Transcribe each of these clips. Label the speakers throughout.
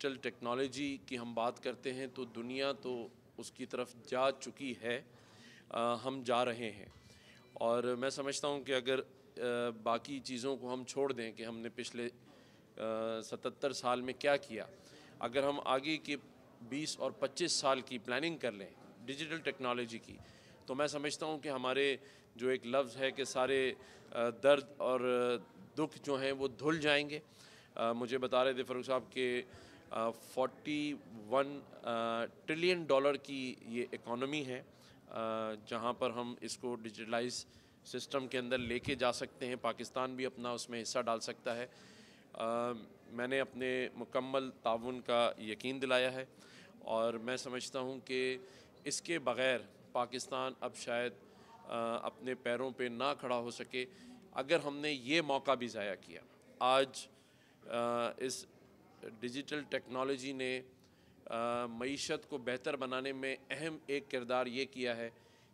Speaker 1: Digital technology کی ہم بات کرتے ہیں تو دنیا تو اس کی طرف جا چکی ہے، ہم جا رہے ہیں، اور میں سمجھتا ہوں کہ اگر باقی چیزوں کو ہم چھوڑ دیں کہ ہم نے پچھلے 77 سال میں کیا کیا، اگر ہم آگے کے 20 اور 25 سال کی پلاننگ کر لیں ڈیجیٹل ٹیکنالوجی کی، تو میں سمجھتا ہوں کہ ہمارے جو ایک لفظ ہے کہ سارے درد اور دکھ جو ہیں وہ دھل جائیں گے۔ مجھے بتا رہے تھے فاروق صاحب کہ 41 ٹریلین ڈالر کی یہ اکانومی ہے، جہاں پر ہم اس کو ڈیجیٹلائز سسٹم کے اندر لے کے جا سکتے ہیں، پاکستان بھی اپنا اس میں حصہ ڈال سکتا ہے۔ میں نے اپنے مکمل تعاون کا یقین دلایا ہے، اور میں سمجھتا ہوں کہ اس کے بغیر پاکستان اب شاید اپنے پیروں پہ نہ کھڑا ہو سکے اگر ہم نے یہ موقع بھی ضائع کیا۔ آج اس ڈیجیٹل ٹیکنالوجی نے معیشت کو بہتر بنانے میں اہم ایک کردار یہ کیا ہے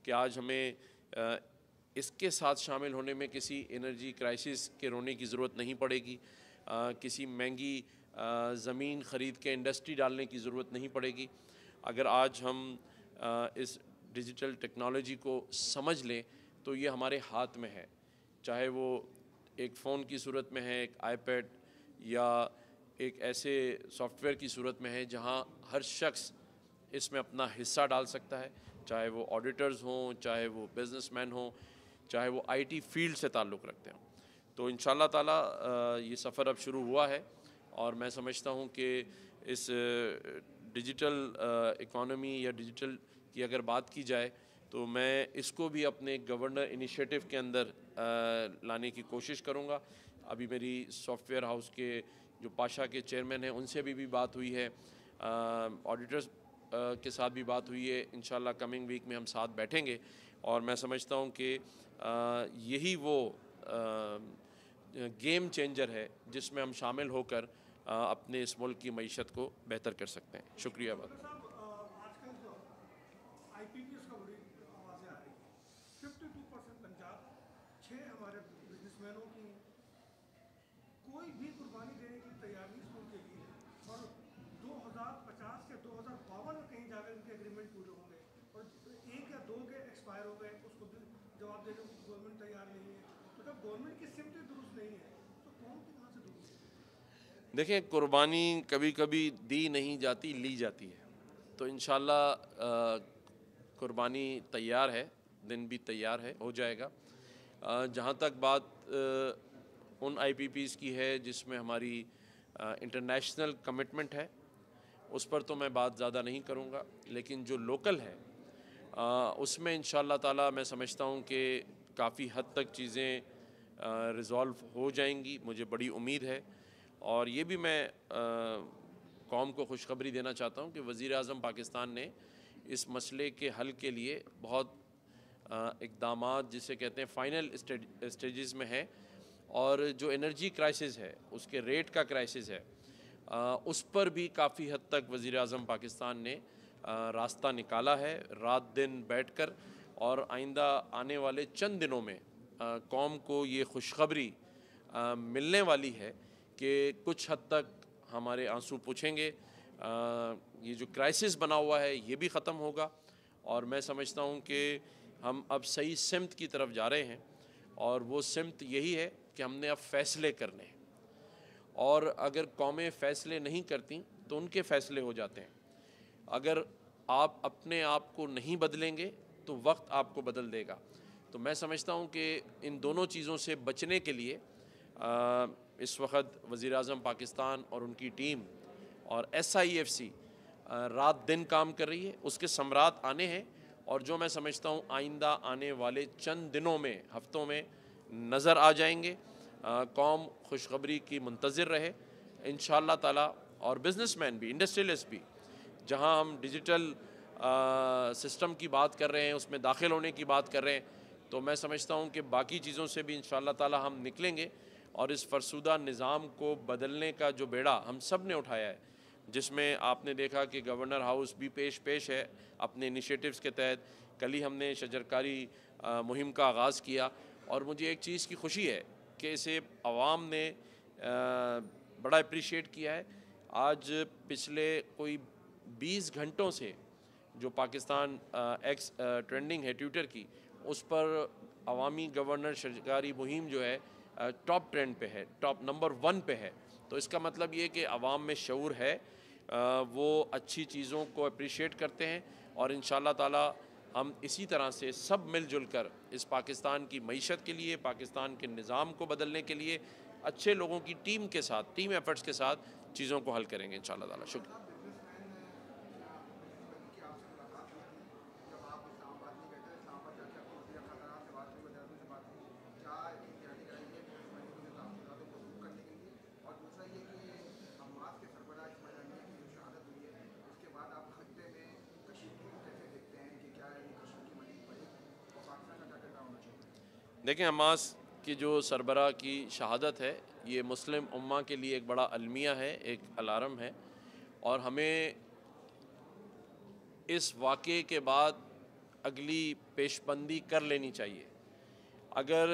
Speaker 1: کہ آج ہمیں اس کے ساتھ شامل ہونے میں کسی انرجی کرائسس کے رونے کی ضرورت نہیں پڑے گی، کسی مہنگی زمین خرید کے انڈسٹری ڈالنے کی ضرورت نہیں پڑے گی۔ اگر آج ہم اس ڈیجیٹل ٹیکنالوجی کو سمجھ لیں تو یہ ہمارے ہاتھ میں ہے، چاہے وہ ایک فون کی صورت میں ہے، ایک آئی پیڈ، یا ایک ایسے سافٹ ویئر کی صورت میں ہے جہاں ہر شخص اس میں اپنا حصہ ڈال سکتا ہے، چاہے وہ آڈیٹرز ہوں، چاہے وہ بزنس مین ہوں، چاہے وہ آئی ٹی فیلڈ سے تعلق رکھتے ہوں۔ تو انشاءاللہ تعالیٰ یہ سفر اب شروع ہوا ہے، اور میں سمجھتا ہوں کہ اس ڈیجیٹل اکانومی یا ڈیجیٹل کی اگر بات کی جائے تو میں اس کو بھی اپنے گورنر انیشیٹو کے اندر لانے کی کوشش کروں گا۔ ابھی میری سافٹ ویئر ہاؤس کے جو پاشا کے چیئرمین ہیں ان سے بھی بات ہوئی ہے، آڈیٹرز کے ساتھ بھی بات ہوئی ہے، انشاءاللہ کمنگ ویک میں ہم ساتھ بیٹھیں گے، اور میں سمجھتا ہوں کہ یہی وہ گیم چینجر ہے جس میں ہم شامل ہو کر اپنے اس ملک کی معیشت کو بہتر کر سکتے ہیں۔ شکریہ بات۔
Speaker 2: آج کل جو آئی پی پی ایس کا بڑی آوازیں آ رہی ہیں، 52% پنجاب، 6 ہمارے بزنس مینوں کی کوئی بھی قربانی دینے کی تیاری اس ملک کے لیے، اور 2050 کے 2052 میں کہیں جا کر ان کے ایگریمنٹ پورے ہوں گے، اور 1 یا 2 کے ایکسپائر ہو گئے، اس کو جواب دینے کو گورنمنٹ تیار نہیں ہے۔ تو جب گورنمنٹ کی سمتیں درست نہیں ہے تو قوم کی کہاں سے درست ہے؟
Speaker 1: دیکھیں، قربانی کبھی کبھی دی نہیں جاتی، لی جاتی ہے، تو انشاءاللہ قربانی تیار ہے، دن بھی تیار ہے، ہو جائے گا۔ جہاں تک بات ان آئی پی پیز کی ہے جس میں ہماری انٹرنیشنل کمٹمنٹ ہے، اس پر تو میں بات زیادہ نہیں کروں گا، لیکن جو لوکل ہے اس میں انشاءاللہ تعالیٰ میں سمجھتا ہوں کہ کافی حد تک چیزیں ریزالو ہو جائیں گی، مجھے بڑی امید ہے۔ اور یہ بھی میں قوم کو خوشخبری دینا چاہتا ہوں کہ وزیر اعظم پاکستان نے اس مسئلے کے حل کے لیے بہت اقدامات جسے کہتے ہیں فائنل اسٹیجز میں ہے، اور جو انرجی کرائسس ہے، اس کے ریٹ کا کرائسس ہے، اس پر بھی کافی حد تک وزیر اعظم پاکستان نے راستہ نکالا ہے، رات دن بیٹھ کر، اور آئندہ آنے والے چند دنوں میں قوم کو یہ خوشخبری ملنے والی ہے کہ کچھ حد تک ہمارے آنسو پوچھیں گے، یہ جو کرائسس بنا ہوا ہے یہ بھی ختم ہوگا، اور میں سمجھتا ہوں کہ ہم اب صحیح سمت کی طرف جا رہے ہیں، اور وہ سمت یہی ہے کہ ہم نے اب فیصلے کرنے ہیں، اور اگر قومیں فیصلے نہیں کرتیں تو ان کے فیصلے ہو جاتے ہیں۔ اگر آپ اپنے آپ کو نہیں بدلیں گے تو وقت آپ کو بدل دے گا۔ تو میں سمجھتا ہوں کہ ان دونوں چیزوں سے بچنے کے لیے اس وقت وزیر اعظم پاکستان اور ان کی ٹیم اور ایس آئی ایف سی رات دن کام کر رہی ہے، اس کے ثمرات آنے ہیں، اور جو میں سمجھتا ہوں آئندہ آنے والے چند دنوں میں، ہفتوں میں نظر آ جائیں گے۔ قوم خوشخبری کی منتظر رہے انشاءاللہ تعالیٰ، اور بزنس مین بھی، انڈسٹریلسٹ بھی، جہاں ہم ڈیجیٹل سسٹم کی بات کر رہے ہیں، اس میں داخل ہونے کی بات کر رہے ہیں، تو میں سمجھتا ہوں کہ باقی چیزوں سے بھی انشاءاللہ تعالیٰ ہم نکلیں گے، اور اس فرسودہ نظام کو بدلنے کا جو بیڑا ہم سب نے اٹھایا ہے، جس میں آپ نے دیکھا کہ گورنر ہاؤس بھی پیش ہے اپنے انیشیٹوز کے تحت۔ کل ہی ہم نے شجرکاری مہم کا آغاز کیا، اور مجھے ایک چیز کی خوشی ہے کہ اسے عوام نے بڑا اپریشیٹ کیا ہے۔ آج پچھلے کوئی 20 گھنٹوں سے جو پاکستان ایکس ٹرینڈنگ ہے ٹویٹر کی، اس پر عوامی گورنر شجرکاری مہم جو ہے ٹاپ ٹرینڈ پہ ہے، ٹاپ نمبر 1 پہ ہے. تو اس کا مطلب یہ کہ عوام میں شعور ہے، وہ اچھی چیزوں کو اپریشیٹ کرتے ہیں، اور انشاءاللہ تعالی ہم اسی طرح سے سب مل جل کر اس پاکستان کی معیشت کے لیے، پاکستان کے نظام کو بدلنے کے لیے اچھے لوگوں کی ٹیم کے ساتھ، ٹیم ایفرٹس کے ساتھ چیزوں کو حل کریں گے انشاءاللہ تعالی. شکریہ. دیکھیں، حماس کی جو سربراہ کی شہادت ہے، یہ مسلم امہ کے لیے ایک بڑا المیہ ہے، ایک الارم ہے، اور ہمیں اس واقعے کے بعد اگلی پیشبندی کر لینی چاہیے. اگر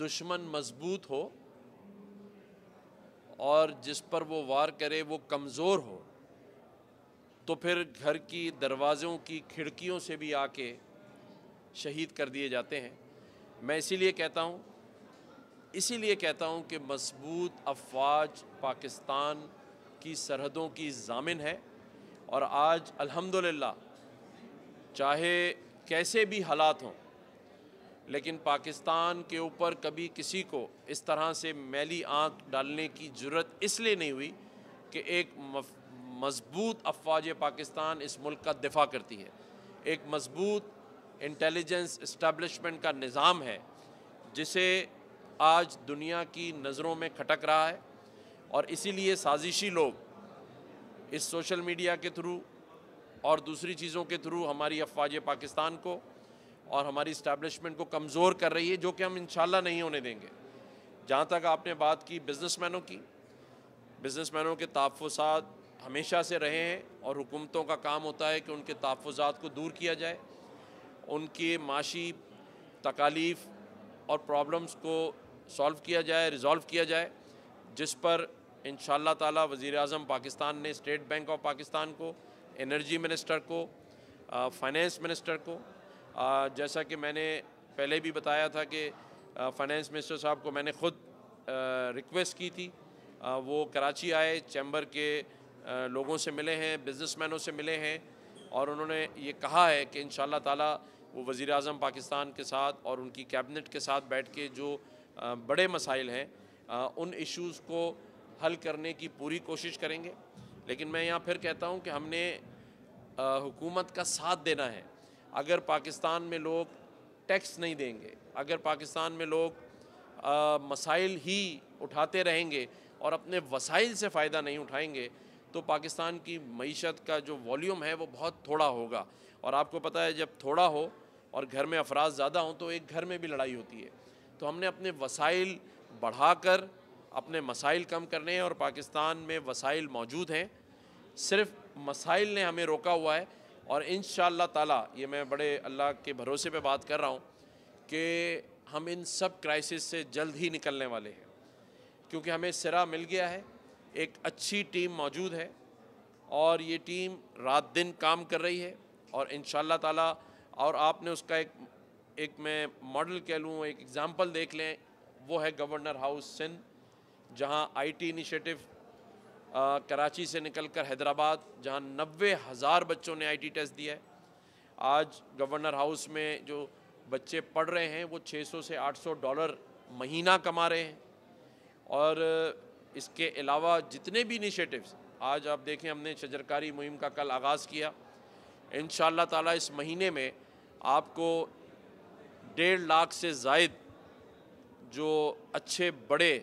Speaker 1: دشمن مضبوط ہو اور جس پر وہ وار کرے وہ کمزور ہو، تو پھر گھر کی دروازوں کی کھڑکیوں سے بھی آ کے شہید کر دیے جاتے ہیں. میں اسی لیے کہتا ہوں کہ مضبوط افواج پاکستان کی سرحدوں کی ضامن ہے، اور آج الحمدللہ چاہے کیسے بھی حالات ہوں، لیکن پاکستان کے اوپر کبھی کسی کو اس طرح سے میلی آنکھ ڈالنے کی جرت اس لیے نہیں ہوئی کہ ایک مضبوط افواج پاکستان اس ملک کا دفاع کرتی ہے، ایک مضبوط انٹیلیجنس اسٹیبلشمنٹ کا نظام ہے جسے آج دنیا کی نظروں میں کھٹک رہا ہے. اور اسی لیے سازشی لوگ اس سوشل میڈیا کے تھرو اور دوسری چیزوں کے تھرو ہماری افواج پاکستان کو اور ہماری اسٹیبلشمنٹ کو کمزور کر رہی ہے، جو کہ ہم انشاءاللہ نہیں ہونے دیں گے. جہاں تک آپ نے بات کی بزنس مینوں کے تحفظات ہمیشہ سے رہے ہیں، اور حکومتوں کا کام ہوتا ہے کہ ان کے تحفظات کو دور کیا جائے، ان کی معاشی تکالیف اور پرابلمز کو سالو کیا جائے، ریزالو کیا جائے، جس پر انشاءاللہ تعالی وزیر اعظم پاکستان نے اسٹیٹ بینک آف پاکستان کو، انرجی منسٹر کو، فائنینس منسٹر کو، جیسا کہ میں نے پہلے بھی بتایا تھا کہ فائنینس منسٹر صاحب کو میں نے خود ریکویسٹ کی تھی، وہ کراچی آئے، چیمبر کے لوگوں سے ملے ہیں، بزنس مینوں سے ملے ہیں، اور انہوں نے یہ کہا ہے کہ انشاءاللہ تعالی وہ وزیر اعظم پاکستان کے ساتھ اور ان کی کیبنٹ کے ساتھ بیٹھ کے جو بڑے مسائل ہیں ان ایشوز کو حل کرنے کی پوری کوشش کریں گے. لیکن میں یہاں پھر کہتا ہوں کہ ہم نے حکومت کا ساتھ دینا ہے. اگر پاکستان میں لوگ ٹیکس نہیں دیں گے، اگر پاکستان میں لوگ مسائل ہی اٹھاتے رہیں گے اور اپنے وسائل سے فائدہ نہیں اٹھائیں گے، تو پاکستان کی معیشت کا جو والیوم ہے وہ بہت تھوڑا ہوگا. اور آپ کو پتہ ہے جب تھوڑا ہو اور گھر میں افراد زیادہ ہوں تو ایک گھر میں بھی لڑائی ہوتی ہے. تو ہم نے اپنے وسائل بڑھا کر اپنے مسائل کم کرنے ہیں، اور پاکستان میں وسائل موجود ہیں، صرف مسائل نے ہمیں روکا ہوا ہے. اور انشاءاللہ تعالی یہ میں بڑے اللہ کے بھروسے پہ بات کر رہا ہوں کہ ہم ان سب کرائسس سے جلد ہی نکلنے والے ہیں، کیونکہ ہمیں سرا مل گیا ہے، ایک اچھی ٹیم موجود ہے، اور یہ ٹیم رات دن کام کر رہی ہے. اور انشاءاللہ تعالی، اور آپ نے اس کا ایک میں ماڈل کہہ لوں، ایک ایگزامپل دیکھ لیں، وہ ہے گورنر ہاؤس سندھ، جہاں آئی ٹی انیشیٹو کراچی سے نکل کر حیدرآباد، جہاں 90,000 بچوں نے آئی ٹی ٹیسٹ دیا ہے. آج گورنر ہاؤس میں جو بچے پڑھ رہے ہیں وہ $600 سے $800 مہینہ کما رہے ہیں. اور اس کے علاوہ جتنے بھی انیشیٹوز، آج آپ دیکھیں ہم نے شجرکاری مہم کا کل آغاز کیا. انشاءاللہ تعالی اس مہینے میں آپ کو 1.5 لاکھ سے زائد جو اچھے بڑے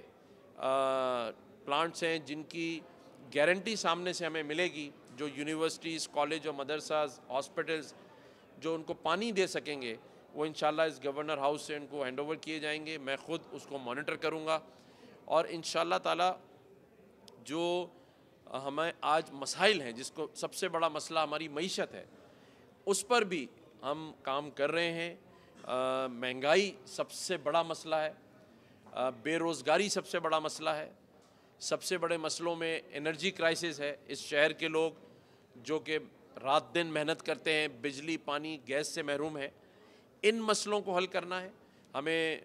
Speaker 1: پلانٹس ہیں جن کی گارنٹی سامنے سے ہمیں ملے گی، جو یونیورسٹیز، کالج اور مدرسہ، ہاسپٹلز جو ان کو پانی دے سکیں گے، وہ انشاءاللہ اس گورنر ہاؤس سے ان کو ہینڈ اوور کیے جائیں گے. میں خود اس کو مانیٹر کروں گا. اور انشاءاللہ تعالی جو ہمیں آج مسائل ہیں، جس کو سب سے بڑا مسئلہ ہماری معیشت ہے، اس پر بھی ہم کام کر رہے ہیں. مہنگائی سب سے بڑا مسئلہ ہے، بے روزگاری سب سے بڑا مسئلہ ہے، سب سے بڑے مسئلوں میں انرجی کرائسس ہے. اس شہر کے لوگ جو کہ رات دن محنت کرتے ہیں, بجلی پانی گیس سے محروم ہے, ان مسئلوں کو حل کرنا ہے. ہمیں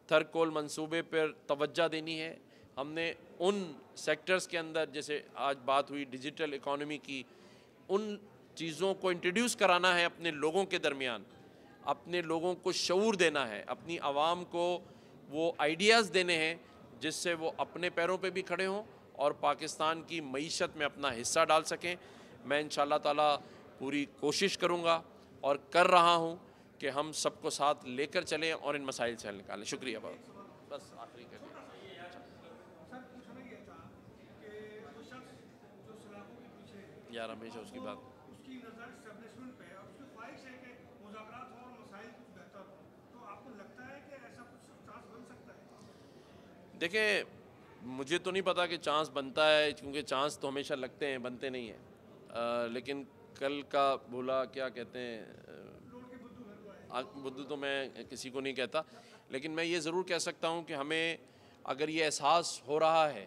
Speaker 1: تھرڈ کول منصوبے پر توجہ دینی ہے. ہم نے ان سیکٹرز کے اندر, جیسے آج بات ہوئی ڈیجیٹل اکانومی کی, ان چیزوں کو انٹروڈیوس کرانا ہے اپنے لوگوں کے درمیان, اپنے لوگوں کو شعور دینا ہے, اپنی عوام کو وہ آئیڈیاز دینے ہیں جس سے وہ اپنے پیروں پہ بھی کھڑے ہوں اور پاکستان کی معیشت میں اپنا حصہ ڈال سکیں. میں انشاءاللہ تعالیٰ پوری کوشش کروں گا اور کر رہا ہوں کہ ہم سب کو ساتھ لے کر چلیں اور ان مسائل سے حل نکالیں. شکریہ بہت. بس آخری کر دیں.
Speaker 2: سر پوچھنا یہ تھا کہ وہ شخص جو سلاخوں کے پیچھے ہے
Speaker 1: یار ہمیشہ اس کی بات,
Speaker 2: اس کی نظر اسٹیبلشمنٹ پہ ہے اور اس کی خواہش ہے کہ مذاکرات ہوں اور مسائل کچھ بہتر ہوں, تو آپ کو لگتا ہے کہ ایسا کچھ چانس بن سکتا ہے؟
Speaker 1: دیکھیں مجھے تو نہیں پتا کہ چانس بنتا ہے, کیونکہ چانس تو ہمیشہ لگتے ہیں, بنتے نہیں ہیں. لیکن کل کا بھولا کیا کہتے ہیں, بدھو تو میں کسی کو نہیں کہتا, لیکن میں یہ ضرور کہہ سکتا ہوں کہ ہمیں اگر یہ احساس ہو رہا ہے,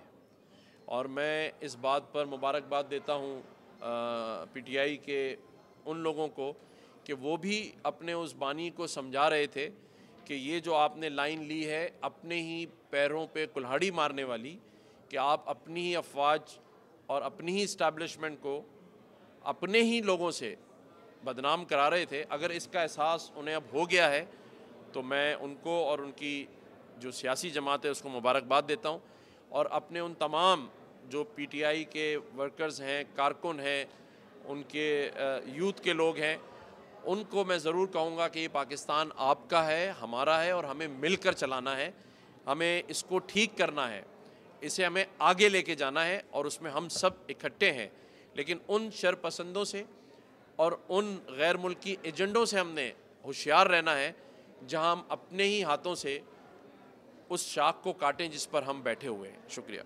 Speaker 1: اور میں اس بات پر مبارکباد دیتا ہوں پی ٹی آئی کے ان لوگوں کو کہ وہ بھی اپنے اس بانی کو سمجھا رہے تھے کہ یہ جو آپ نے لائن لی ہے اپنے ہی پیروں پہ کلہاڑی مارنے والی, کہ آپ اپنی ہی افواج اور اپنی ہی اسٹیبلشمنٹ کو اپنے ہی لوگوں سے بدنام کرا رہے تھے. اگر اس کا احساس انہیں اب ہو گیا ہے تو میں ان کو اور ان کی جو سیاسی جماعت ہے اس کو مبارکباد دیتا ہوں, اور اپنے ان تمام جو پی ٹی آئی کے ورکرز ہیں, کارکن ہیں, ان کے یوتھ کے لوگ ہیں, ان کو میں ضرور کہوں گا کہ یہ پاکستان آپ کا ہے, ہمارا ہے, اور ہمیں مل کر چلانا ہے. ہمیں اس کو ٹھیک کرنا ہے, اسے ہمیں آگے لے کے جانا ہے, اور اس میں ہم سب اکٹھے ہیں. لیکن ان شر پسندوں سے اور ان غیر ملکی ایجنڈوں سے ہم نے ہوشیار رہنا ہے جہاں ہم اپنے ہی ہاتھوں سے اس شاخ کو کاٹیں جس پر ہم بیٹھے ہوئے ہیں. شکریہ.